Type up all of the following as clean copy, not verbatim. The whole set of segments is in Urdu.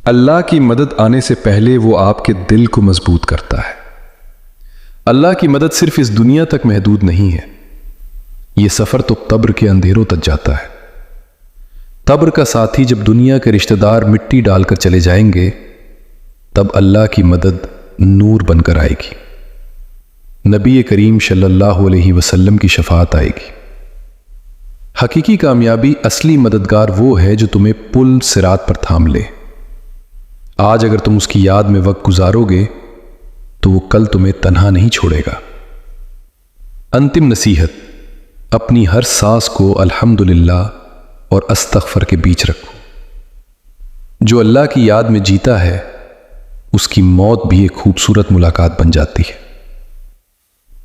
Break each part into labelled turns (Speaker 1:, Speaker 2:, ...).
Speaker 1: اللہ کی مدد آنے سے پہلے وہ آپ کے دل کو مضبوط کرتا ہے۔ اللہ کی مدد صرف اس دنیا تک محدود نہیں ہے، یہ سفر تو قبر کے اندھیروں تک جاتا ہے۔ قبر کا ساتھی جب دنیا کے رشتہ دار مٹی ڈال کر چلے جائیں گے، تب اللہ کی مدد نور بن کر آئے گی۔ نبی کریم صلی اللہ علیہ وسلم کی شفاعت آئے گی۔ حقیقی کامیابی، اصلی مددگار وہ ہے جو تمہیں پل صراط پر تھام لے۔ آج اگر تم اس کی یاد میں وقت گزارو گے تو وہ کل تمہیں تنہا نہیں چھوڑے گا۔ انتم نصیحت، اپنی ہر سانس کو الحمدللہ اور استغفر کے بیچ رکھو۔ جو اللہ کی یاد میں جیتا ہے، اس کی موت بھی ایک خوبصورت ملاقات بن جاتی ہے۔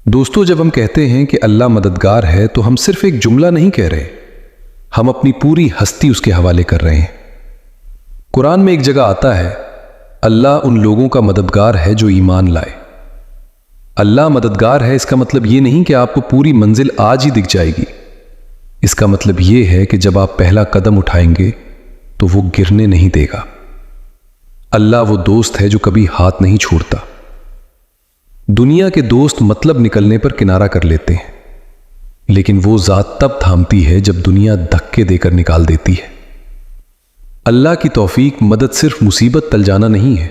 Speaker 1: دوستو، جب ہم کہتے ہیں کہ اللہ مددگار ہے تو ہم صرف ایک جملہ نہیں کہہ رہے، ہم اپنی پوری ہستی اس کے حوالے کر رہے ہیں۔ قرآن میں ایک جگہ آتا ہے، اللہ ان لوگوں کا مددگار ہے جو ایمان لائے۔ اللہ مددگار ہے، اس کا مطلب یہ نہیں کہ آپ کو پوری منزل آج ہی دکھ جائے گی۔ اس کا مطلب یہ ہے کہ جب آپ پہلا قدم اٹھائیں گے تو وہ گرنے نہیں دے گا۔ اللہ وہ دوست ہے جو کبھی ہاتھ نہیں چھوڑتا۔ دنیا کے دوست مطلب نکلنے پر کنارہ کر لیتے ہیں، لیکن وہ ذات تب تھامتی ہے جب دنیا دھکے دے کر نکال دیتی ہے۔ اللہ کی توفیق مدد صرف مصیبت ٹل جانا نہیں ہے،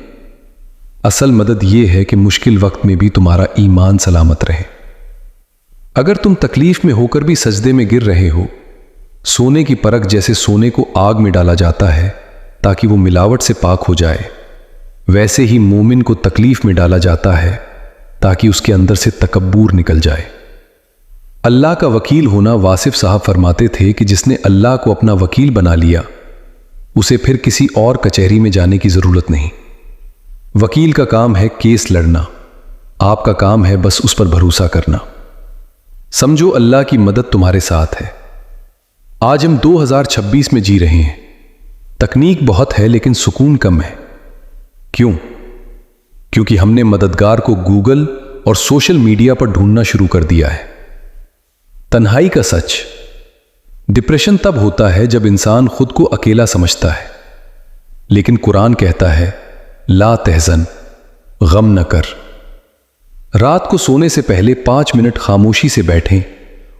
Speaker 1: اصل مدد یہ ہے کہ مشکل وقت میں بھی تمہارا ایمان سلامت رہے۔ اگر تم تکلیف میں ہو کر بھی سجدے میں گر رہے ہو، سونے کی پرکھ جیسے سونے کو آگ میں ڈالا جاتا ہے تاکہ وہ ملاوٹ سے پاک ہو جائے، ویسے ہی مومن کو تکلیف میں ڈالا جاتا ہے تاکہ اس کے اندر سے تکبر نکل جائے۔ اللہ کا وکیل ہونا، واصف صاحب فرماتے تھے کہ جس نے اللہ کو اپنا وکیل بنا لیا، اسے پھر کسی اور کچہری میں جانے کی ضرورت نہیں۔ وکیل کا کام ہے کیس لڑنا، آپ کا کام ہے بس اس پر بھروسہ کرنا۔ سمجھو اللہ کی مدد تمہارے ساتھ ہے۔ آج ہم 2026 میں جی رہے ہیں، تکنیک بہت ہے لیکن سکون کم ہے۔ کیوں؟ کیونکہ ہم نے مددگار کو گوگل اور سوشل میڈیا پر ڈھونڈنا شروع کر دیا ہے۔ تنہائی کا سچ، ڈپریشن تب ہوتا ہے جب انسان خود کو اکیلا سمجھتا ہے، لیکن قرآن کہتا ہے لا تحزن، غم نہ کر۔ رات کو سونے سے پہلے 5 منٹ خاموشی سے بیٹھیں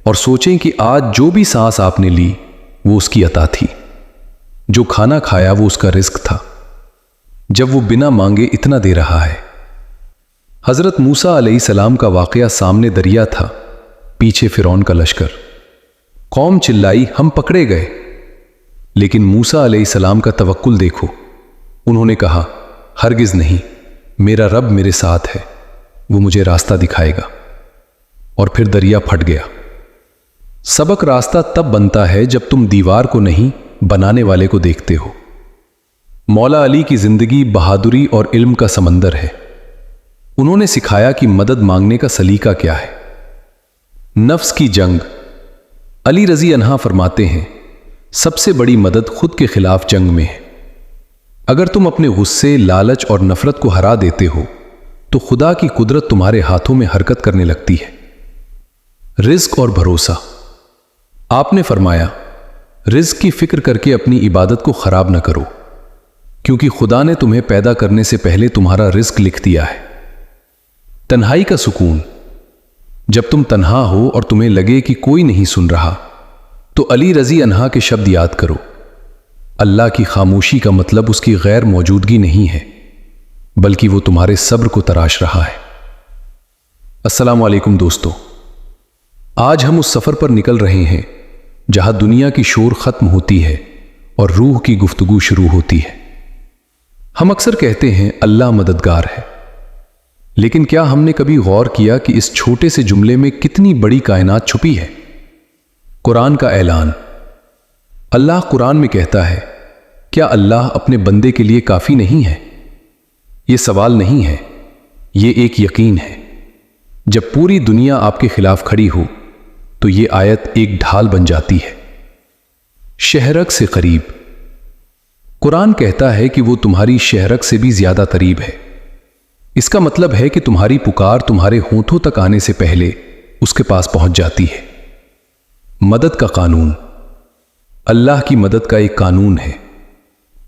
Speaker 1: اور سوچیں کہ آج جو بھی سانس آپ نے لی وہ اس کی عطا تھی، جو کھانا کھایا وہ اس کا رزق تھا، جب وہ بنا مانگے اتنا دے رہا ہے۔ حضرت موسیٰ علیہ السلام کا واقعہ، سامنے دریا تھا، پیچھے فرعون کا لشکر۔ قوم چلائی، ہم پکڑے گئے، لیکن موسیٰ علیہ السلام کا توکل دیکھو۔ انہوں نے کہا ہرگز نہیں، میرا رب میرے ساتھ ہے، وہ مجھے راستہ دکھائے گا، اور پھر دریا پھٹ گیا۔ سبق راستہ تب بنتا ہے جب تم دیوار کو نہیں بنانے والے کو دیکھتے ہو۔ مولا علی کی زندگی بہادری اور علم کا سمندر ہے۔ انہوں نے سکھایا کہ مدد مانگنے کا سلیقہ کیا ہے۔ نفس کی جنگ، علی رضی عنہ فرماتے ہیں سب سے بڑی مدد خود کے خلاف جنگ میں ہے۔ اگر تم اپنے غصے، لالچ اور نفرت کو ہرا دیتے ہو تو خدا کی قدرت تمہارے ہاتھوں میں حرکت کرنے لگتی ہے۔ رزق اور بھروسہ، آپ نے فرمایا رزق کی فکر کر کے اپنی عبادت کو خراب نہ کرو، کیونکہ خدا نے تمہیں پیدا کرنے سے پہلے تمہارا رزق لکھ دیا ہے۔ تنہائی کا سکون، جب تم تنہا ہو اور تمہیں لگے کہ کوئی نہیں سن رہا تو علی رضی عنہ کے شبد یاد کرو، اللہ کی خاموشی کا مطلب اس کی غیر موجودگی نہیں ہے، بلکہ وہ تمہارے صبر کو تراش رہا ہے۔ السلام علیکم دوستو، آج ہم اس سفر پر نکل رہے ہیں جہاں دنیا کی شور ختم ہوتی ہے اور روح کی گفتگو شروع ہوتی ہے۔ ہم اکثر کہتے ہیں اللہ مددگار ہے، لیکن کیا ہم نے کبھی غور کیا کہ اس چھوٹے سے جملے میں کتنی بڑی کائنات چھپی ہے؟ قرآن کا اعلان، اللہ قرآن میں کہتا ہے کیا اللہ اپنے بندے کے لیے کافی نہیں ہے؟ یہ سوال نہیں ہے، یہ ایک یقین ہے۔ جب پوری دنیا آپ کے خلاف کھڑی ہو تو یہ آیت ایک ڈھال بن جاتی ہے۔ شہرک سے قریب، قرآن کہتا ہے کہ وہ تمہاری شہرک سے بھی زیادہ قریب ہے۔ اس کا مطلب ہے کہ تمہاری پکار تمہارے ہونٹوں تک آنے سے پہلے اس کے پاس پہنچ جاتی ہے۔ مدد کا قانون، اللہ کی مدد کا ایک قانون ہے،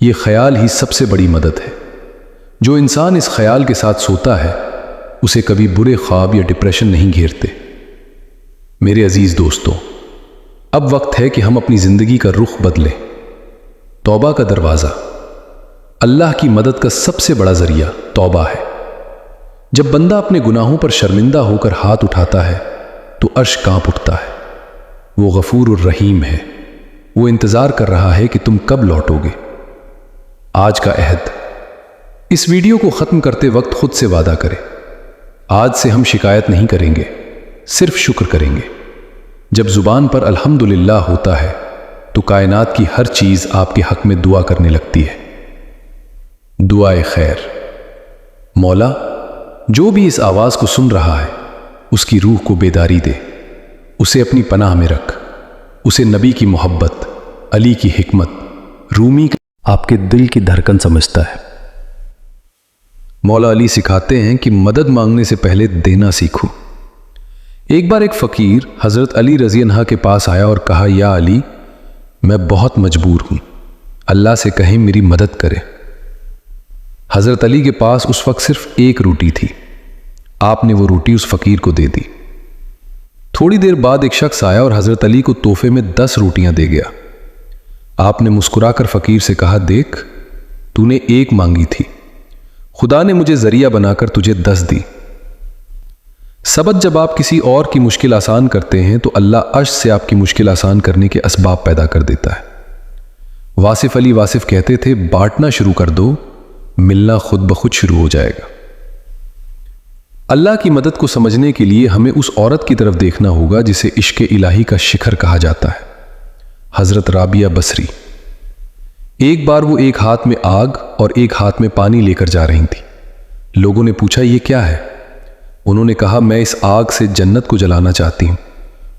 Speaker 1: یہ خیال ہی سب سے بڑی مدد ہے۔ جو انسان اس خیال کے ساتھ سوتا ہے اسے کبھی برے خواب یا ڈپریشن نہیں گھیرتے۔ میرے عزیز دوستو، اب وقت ہے کہ ہم اپنی زندگی کا رخ بدلیں۔ توبہ کا دروازہ، اللہ کی مدد کا سب سے بڑا ذریعہ توبہ ہے۔ جب بندہ اپنے گناہوں پر شرمندہ ہو کر ہاتھ اٹھاتا ہے تو عرش کانپ اٹھتا ہے۔ وہ غفور الرحیم ہے، وہ انتظار کر رہا ہے کہ تم کب لوٹو گے۔ آج کا عہد، اس ویڈیو کو ختم کرتے وقت خود سے وعدہ کریں، آج سے ہم شکایت نہیں کریں گے، صرف شکر کریں گے۔ جب زبان پر الحمدللہ ہوتا ہے تو کائنات کی ہر چیز آپ کے حق میں دعا کرنے لگتی ہے۔ دعائے خیر۔ مولا، جو بھی اس آواز کو سن رہا ہے اس کی روح کو بیداری دے، اسے اپنی پناہ میں رکھ، اسے نبی کی محبت، علی کی حکمت، رومی آپ کے دل کی دھڑکن سمجھتا ہے۔ مولا علی سکھاتے ہیں کہ مدد مانگنے سے پہلے دینا سیکھو۔ ایک بار ایک فقیر حضرت علی رضی اللہ کے پاس آیا اور کہا، یا علی، میں بہت مجبور ہوں، اللہ سے کہیں میری مدد کرے۔ حضرت علی کے پاس اس وقت صرف ایک روٹی تھی۔ آپ نے وہ روٹی اس فقیر کو دے دی۔ تھوڑی دیر بعد ایک شخص آیا اور حضرت علی کو تحفے میں 10 روٹیاں دے گیا۔ آپ نے مسکرا کر فقیر سے کہا، دیکھ، تو نے ایک مانگی تھی، خدا نے مجھے ذریعہ بنا کر تجھے 10 دی۔ سبت جب آپ کسی اور کی مشکل آسان کرتے ہیں تو اللہ عرش سے آپ کی مشکل آسان کرنے کے اسباب پیدا کر دیتا ہے۔ واصف علی واصف کہتے تھے، بانٹنا شروع کر دو، ملنا خود بخود شروع ہو جائے گا۔ اللہ کی مدد کو سمجھنے کے لیے ہمیں اس عورت کی طرف دیکھنا ہوگا جسے عشق الہی کا شکھر کہا جاتا ہے، حضرت رابعہ بصری۔ ایک بار وہ ایک ہاتھ میں آگ اور ایک ہاتھ میں پانی لے کر جا رہی تھی۔ لوگوں نے پوچھا، یہ کیا ہے؟ انہوں نے کہا، میں اس آگ سے جنت کو جلانا چاہتی ہوں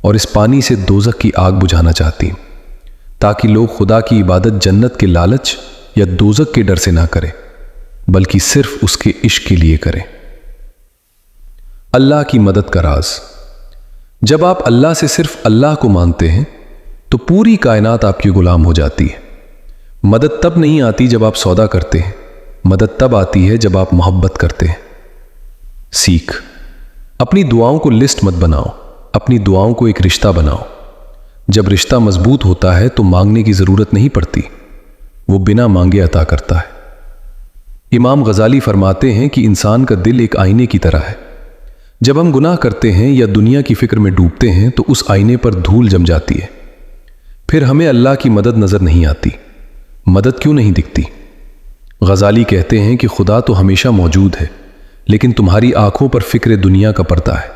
Speaker 1: اور اس پانی سے دوزخ کی آگ بجھانا چاہتی ہوں، تاکہ لوگ خدا کی عبادت جنت کے لالچ یا دوزخ کے ڈر سے نہ کریں بلکہ صرف اس کے عشق کے لیے کریں۔ اللہ کی مدد کا راز۔ جب آپ اللہ سے صرف اللہ کو مانتے ہیں تو پوری کائنات آپ کی غلام ہو جاتی ہے۔ مدد تب نہیں آتی جب آپ سودا کرتے ہیں، مدد تب آتی ہے جب آپ محبت کرتے ہیں۔ سیکھ، اپنی دعاؤں کو لسٹ مت بناؤ، اپنی دعاؤں کو ایک رشتہ بناؤ۔ جب رشتہ مضبوط ہوتا ہے تو مانگنے کی ضرورت نہیں پڑتی، وہ بنا مانگے عطا کرتا ہے۔ امام غزالی فرماتے ہیں کہ انسان کا دل ایک آئینے کی طرح ہے۔ جب ہم گناہ کرتے ہیں یا دنیا کی فکر میں ڈوبتے ہیں تو اس آئینے پر دھول جم جاتی ہے، پھر ہمیں اللہ کی مدد نظر نہیں آتی۔ مدد کیوں نہیں دکھتی؟ غزالی کہتے ہیں کہ خدا تو ہمیشہ موجود ہے، لیکن تمہاری آنکھوں پر فکر دنیا کا پردہ ہے۔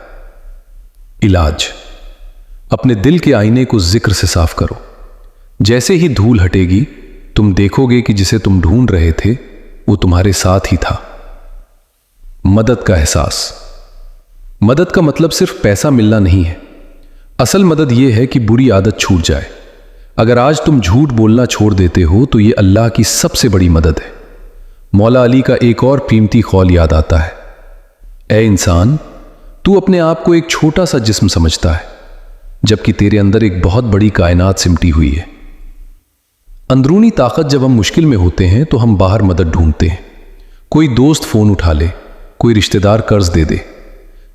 Speaker 1: علاج، اپنے دل کے آئینے کو ذکر سے صاف کرو۔ جیسے ہی دھول ہٹے گی تم دیکھو گے کہ جسے تم ڈھونڈ رہے تھے وہ تمہارے ساتھ ہی تھا۔ مدد کا احساس۔ مدد کا مطلب صرف پیسہ ملنا نہیں ہے، اصل مدد یہ ہے کہ بری عادت چھوٹ جائے۔ اگر آج تم جھوٹ بولنا چھوڑ دیتے ہو تو یہ اللہ کی سب سے بڑی مدد ہے۔ مولا علی کا ایک اور قیمتی قول یاد آتا ہے، اے انسان، تو اپنے آپ کو ایک چھوٹا سا جسم سمجھتا ہے جبکہ تیرے اندر ایک بہت بڑی کائنات سمٹی ہوئی ہے۔ اندرونی طاقت، جب ہم مشکل میں ہوتے ہیں تو ہم باہر مدد ڈھونڈتے ہیں، کوئی دوست فون اٹھا لے، کوئی رشتہ دار قرض دے دے،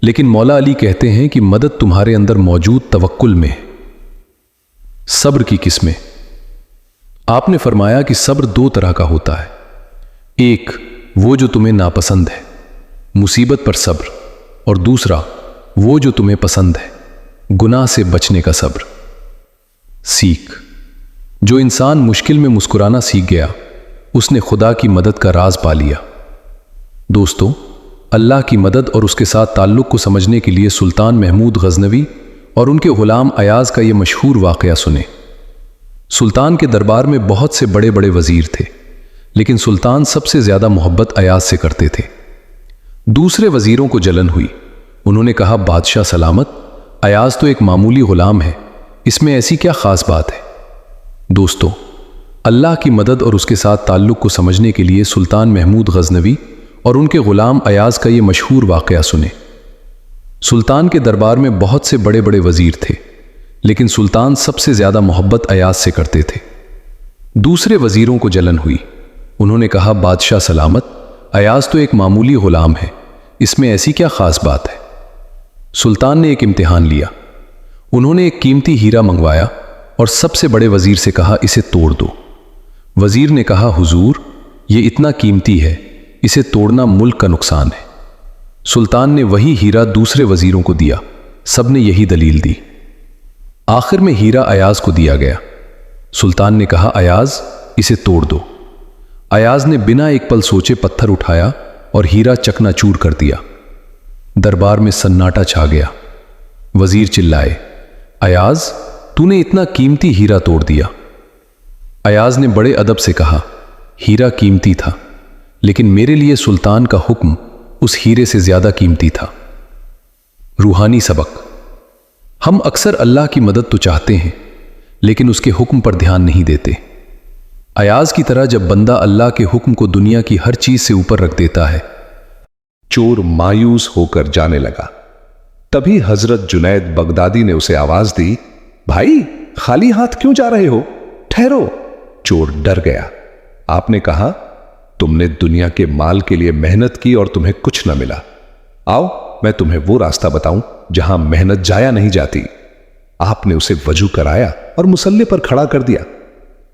Speaker 1: لیکن مولا علی کہتے ہیں کہ مدد تمہارے اندر موجود توکل میں ہے۔ صبر کی قسمیں۔ آپ نے فرمایا کہ صبر 2 طرح کا ہوتا ہے، ایک وہ جو تمہیں ناپسند ہے، مصیبت پر صبر، اور دوسرا وہ جو تمہیں پسند ہے، گناہ سے بچنے کا صبر۔ سیکھ، جو انسان مشکل میں مسکرانا سیکھ گیا اس نے خدا کی مدد کا راز پا لیا۔ دوستو، اللہ کی مدد اور اس کے ساتھ تعلق کو سمجھنے کے لیے سلطان محمود غزنوی اور ان کے غلام ایاز کا یہ مشہور واقعہ سنیں۔ سلطان کے دربار میں بہت سے بڑے بڑے وزیر تھے، لیکن سلطان سب سے زیادہ محبت ایاز سے کرتے تھے۔ دوسرے وزیروں کو جلن ہوئی، انہوں نے کہا، بادشاہ سلامت، ایاز تو ایک معمولی غلام ہے، اس میں ایسی کیا خاص بات ہے؟ دوستو، اللہ کی مدد اور اس کے ساتھ تعلق کو سمجھنے کے لیے سلطان محمود غزنوی اور ان کے غلام ایاز کا یہ مشہور واقعہ سنیں۔ سلطان کے دربار میں بہت سے بڑے بڑے وزیر تھے، لیکن سلطان سب سے زیادہ محبت ایاز سے کرتے تھے۔ دوسرے وزیروں کو جلن ہوئی، انہوں نے کہا بادشاہ سلامت، ایاز تو ایک معمولی غلام ہے، اس میں ایسی کیا خاص بات ہے؟ سلطان نے ایک امتحان لیا۔ انہوں نے ایک قیمتی ہیرا منگوایا اور سب سے بڑے وزیر سے کہا اسے توڑ دو۔ وزیر نے کہا حضور یہ اتنا قیمتی ہے، اسے توڑنا ملک کا نقصان ہے۔ سلطان نے وہی ہیرا دوسرے وزیروں کو دیا، سب نے یہی دلیل دی۔ آخر میں ہیرا ایاز کو دیا گیا۔ سلطان نے کہا ایاز اسے توڑ دو۔ ایاز نے بنا ایک پل سوچے پتھر اٹھایا اور ہیرا چکنا چور کر دیا۔ دربار میں سناٹا چھا گیا۔ وزیر چلائے، ایاز تو نے اتنا قیمتی ہیرا توڑ دیا۔ ایاز نے بڑے ادب سے کہا ہیرا قیمتی تھا، لیکن میرے لیے سلطان کا حکم اس ہیرے سے زیادہ قیمتی تھا۔ روحانی سبق: ہم اکثر اللہ کی مدد تو چاہتے ہیں لیکن اس کے حکم پر دھیان نہیں دیتے۔ ایاز کی طرح جب بندہ اللہ کے حکم کو دنیا کی ہر چیز سے اوپر رکھ دیتا ہے۔
Speaker 2: چور مایوس ہو کر جانے لگا۔ تبھی حضرت جنید بغدادی نے اسے آواز دی، بھائی خالی ہاتھ کیوں جا رہے ہو؟ ٹھہرو۔ چور ڈر گیا۔ آپ نے کہا تم نے دنیا کے مال کے لیے محنت کی اور تمہیں کچھ نہ ملا، آؤ میں تمہیں وہ راستہ بتاؤں جہاں محنت جایا نہیں جاتی۔ آپ نے اسے وضو کرایا اور مصلے پر کھڑا کر دیا۔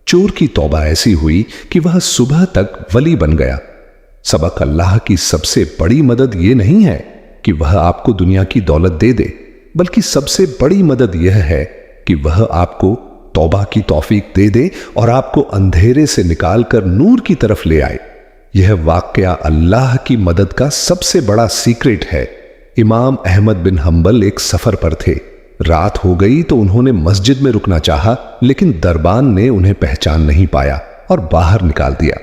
Speaker 2: چور کی توبہ ایسی ہوئی کہ وہ صبح تک ولی بن گیا۔ سبق: اللہ کی سب سے بڑی مدد یہ نہیں ہے کہ وہ آپ کو دنیا کی دولت دے دے، بلکہ سب سے بڑی مدد یہ ہے کہ وہ آپ کو توبہ کی توفیق دے دے اور آپ کو اندھیرے سے نکال کر نور کی طرف لے آئے۔ یہ واقعہ اللہ کی مدد کا سب سے بڑا سیکرٹ ہے۔ امام احمد بن حنبل ایک سفر پر تھے۔ رات ہو گئی تو انہوں نے مسجد میں رکنا چاہا، لیکن دربان نے انہیں پہچان نہیں پایا اور باہر نکال دیا۔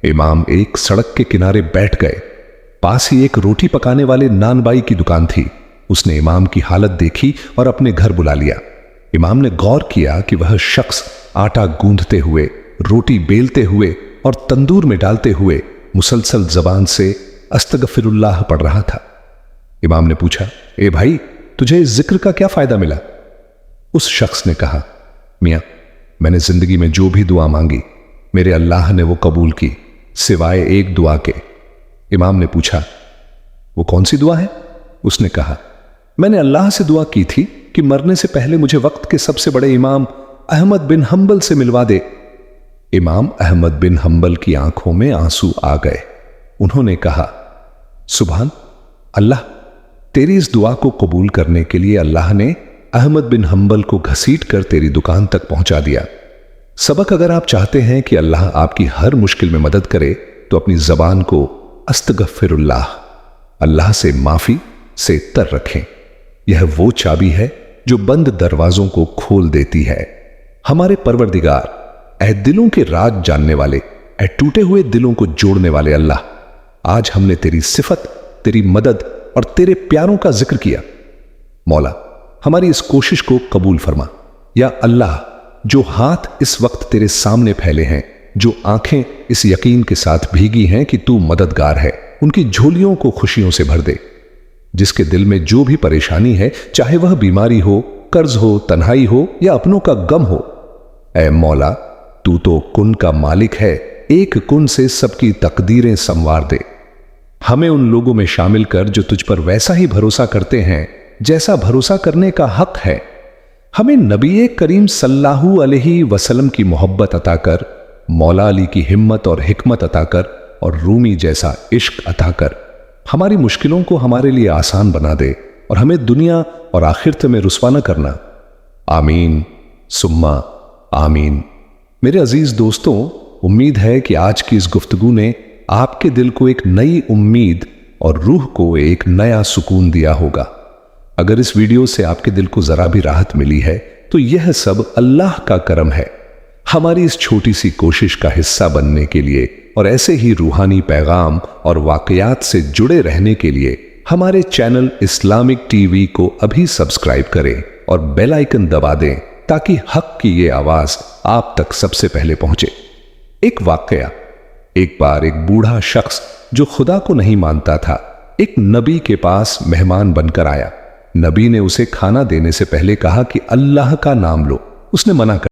Speaker 2: امام ایک سڑک کے کنارے بیٹھ گئے۔ پاس ہی ایک روٹی پکانے والے نان بائی کی دکان تھی۔ اس نے امام کی حالت دیکھی اور اپنے گھر بلا لیا۔ امام نے غور کیا کہ وہ شخص آٹا گوندھتے ہوئے، روٹی بیلتے ہوئے اور تندور میں ڈالتے ہوئے مسلسل زبان سے استغفر اللہ پڑھ رہا تھا۔ امام نے پوچھا، اے بھائی تجھے اس ذکر کا کیا فائدہ ملا؟ اس شخص نے کہا، میاں میں نے زندگی میں جو بھی دعا مانگی میرے اللہ نے وہ قبول کی، سوائے ایک دعا کے۔ امام نے پوچھا، وہ کون سی دعا ہے؟ اس نے کہا، میں نے اللہ سے دعا کی تھی کہ مرنے سے پہلے مجھے وقت کے سب سے بڑے امام احمد بن حنبل سے ملوا دے۔ امام احمد بن حنبل کی آنکھوں میں آنسو آ گئے۔ انہوں نے کہا، سبحان اللہ، تیری اس دعا کو قبول کرنے کے لیے اللہ نے احمد بن حنبل کو گھسیٹ کر تیری دکان تک پہنچا دیا۔ سبق: اگر آپ چاہتے ہیں کہ اللہ آپ کی ہر مشکل میں مدد کرے تو اپنی زبان کو استغفر اللہ سے معافی سے تر رکھیں۔ یہ وہ چابی ہے جو بند دروازوں کو کھول دیتی ہے۔ ہمارے پروردگار، اے دلوں کے راز جاننے والے، اے ٹوٹے ہوئے دلوں کو جوڑنے والے اللہ، آج ہم نے تیری صفت، تیری مدد اور تیرے پیاروں کا ذکر کیا۔ مولا ہماری اس کوشش کو قبول فرما۔ یا اللہ، جو ہاتھ اس وقت تیرے سامنے پھیلے ہیں، جو آنکھیں اس یقین کے ساتھ بھیگی ہیں کہ تو مددگار ہے، ان کی جھولیوں کو خوشیوں سے بھر دے۔ جس کے دل میں جو بھی پریشانی ہے، چاہے وہ بیماری ہو، قرض ہو، تنہائی ہو یا اپنوں کا غم ہو، اے مولا تو کن کا مالک ہے، ایک کن سے سب کی تقدیریں سنوار دے۔ ہمیں ان لوگوں میں شامل کر جو تجھ پر ویسا ہی بھروسہ کرتے ہیں جیسا بھروسہ کرنے کا حق ہے۔ ہمیں نبی کریم صلی اللہ علیہ وسلم کی محبت عطا کر، مولا علی کی ہمت اور حکمت عطا کر اور رومی جیسا عشق عطا کر۔ ہماری مشکلوں کو ہمارے لیے آسان بنا دے اور ہمیں دنیا اور آخرت میں رسوا نہ کرنا۔ آمین ثم آمین۔ میرے عزیز دوستوں، امید ہے کہ آج کی اس گفتگو نے آپ کے دل کو ایک نئی امید اور روح کو ایک نیا سکون دیا ہوگا۔ اگر اس ویڈیو سے آپ کے دل کو ذرا بھی راحت ملی ہے تو یہ سب اللہ کا کرم ہے۔ ہماری اس چھوٹی سی کوشش کا حصہ بننے کے لیے اور ایسے ہی روحانی پیغام اور واقعات سے جڑے رہنے کے لیے ہمارے چینل اسلامک ٹی وی کو ابھی سبسکرائب کریں اور بیل آئیکن دبا دیں تاکہ حق کی یہ آواز آپ تک سب سے پہلے پہنچے۔ ایک واقعہ: ایک بار ایک بوڑھا شخص جو خدا کو نہیں مانتا تھا ایک نبی کے پاس مہمان بن کر آیا۔ نبی نے اسے کھانا دینے سے پہلے کہا کہ اللہ کا نام لو۔ اس نے منع کر